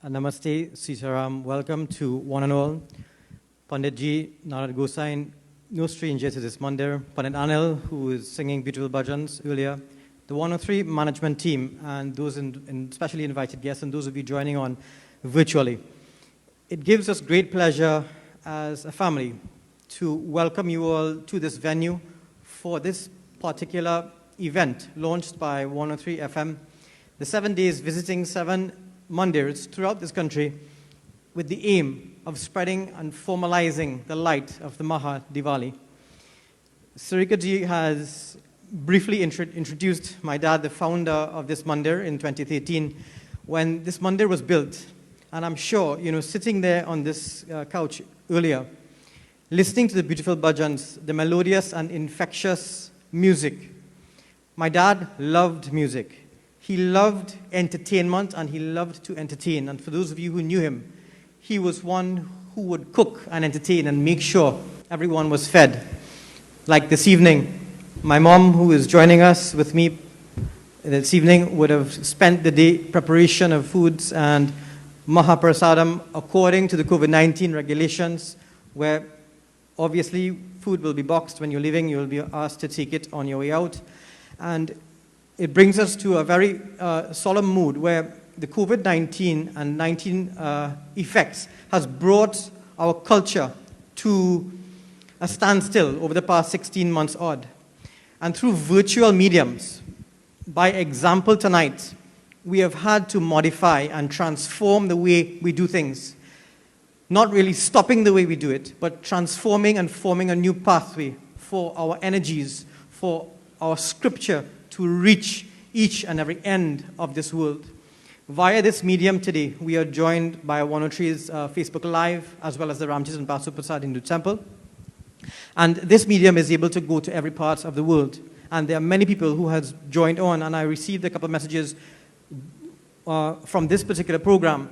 Namaste, Sitaram. Welcome to one and all. Pandit Ji, Narad Gosain, no stranger to this mandir. Pandit Anil, who is singing beautiful bhajans earlier. The 103 management team, and those specially invited guests, and those of you joining on virtually. It gives us great pleasure as a family to welcome you all to this venue for this particular event launched by 103 FM. The 7 days visiting 7 mandirs throughout this country with the aim of spreading and formalizing the light of the Hamara Divali. Sarika ji has briefly introduced my dad, the founder of this mandir, in 2013 when this mandir was built. And I'm sure, sitting there on this couch earlier, listening to the beautiful bhajans, the melodious and infectious music. My dad loved music. He loved entertainment and he loved to entertain. And for those of you who knew him, he was one who would cook and entertain and make sure everyone was fed. Like this evening, my mom, who is joining us with me this evening, would have spent the day preparation of foods and Mahaprasadam according to the COVID-19 regulations, where obviously food will be boxed when you're leaving. You'll be asked to take it on your way out. And it brings us to a very solemn mood where the COVID-19 and 19 effects has brought our culture to a standstill over the past 16 months odd. And through virtual mediums, by example tonight, we have had to modify and transform the way we do things. Not really stopping the way we do it, but transforming and forming a new pathway for our energies, for our scripture to reach each and every end of this world. Via this medium today, we are joined by 103's Facebook Live, as well as the Ramjas and Basu Prasad Hindu Temple. And this medium is able to go to every part of the world. And there are many people who have joined on, and I received a couple of messages from this particular program,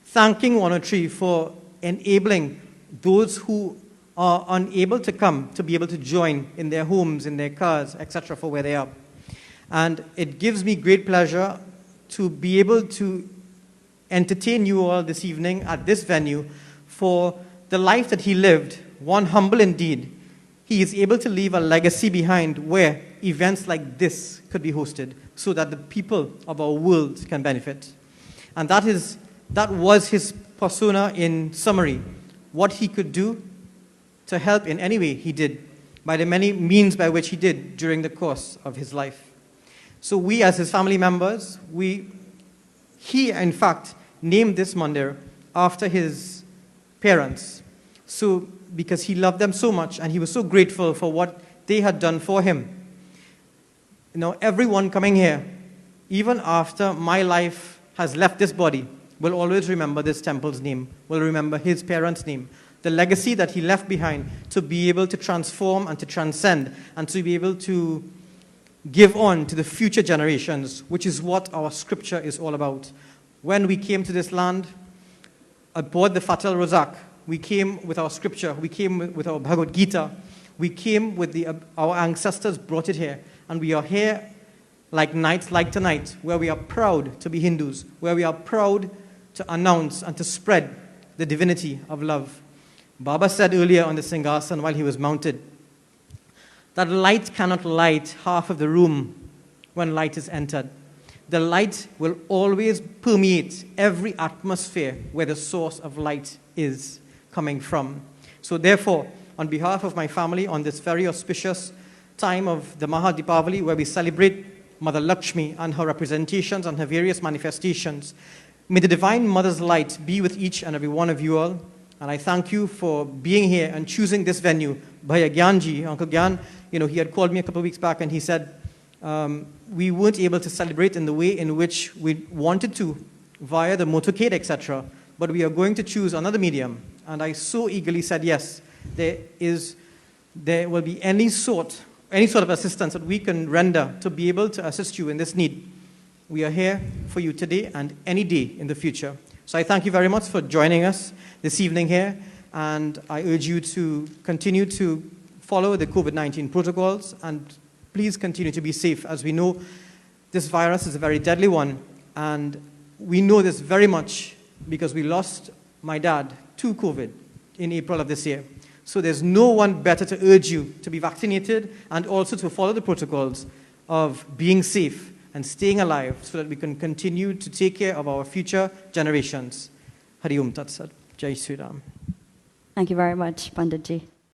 thanking 103 for enabling those who are unable to come to be able to join in their homes, in their cars, etc., for where they are. And it gives me great pleasure to be able to entertain you all this evening at this venue for the life that he lived, one humble indeed. He is able to leave a legacy behind where events like this could be hosted so that the people of our world can benefit. And that was his persona in summary, what he could do to help in any way he did, by the many means by which he did during the course of his life. So we, as his family members, he in fact named this mandir after his parents. So because he loved them so much and he was so grateful for what they had done for him. Everyone coming here, even after my life has left this body, will always remember this temple's name, will remember his parents' name, the legacy that he left behind to be able to transform and to transcend and to be able to give on to the future generations, which is what our scripture is all about. When we came to this land, aboard the Fatal Rozak, we came with our scripture, we came with our Bhagavad Gita, we came with our ancestors brought it here, and we are here like nights like tonight, where we are proud to be Hindus, where we are proud to announce and to spread the divinity of love. Baba said earlier on the Singhasan while he was mounted, that light cannot light half of the room when light is entered. The light will always permeate every atmosphere where the source of light is coming from. So therefore, on behalf of my family, on this very auspicious time of the Hamara Divali, where we celebrate Mother Lakshmi and her representations and her various manifestations, may the Divine Mother's light be with each and every one of you all. And I thank you for being here and choosing this venue. Bhaiya Gyanji, Uncle Gyan, he had called me a couple of weeks back and he said, we weren't able to celebrate in the way in which we wanted to via the motorcade, etc. But we are going to choose another medium. And I so eagerly said, yes, there will be any sort of assistance that we can render to be able to assist you in this need. We are here for you today and any day in the future. So I thank you very much for joining us this evening here, and I urge you to continue to follow the COVID-19 protocols, and please continue to be safe, as we know this virus is a very deadly one, and we know this very much because we lost my dad to COVID in April of this year. So there's no one better to urge you to be vaccinated and also to follow the protocols of being safe and staying alive so that we can continue to take care of our future generations. Hari Om Tat Sat. Jai Sri Ram. Thank you very much, Pandit Ji.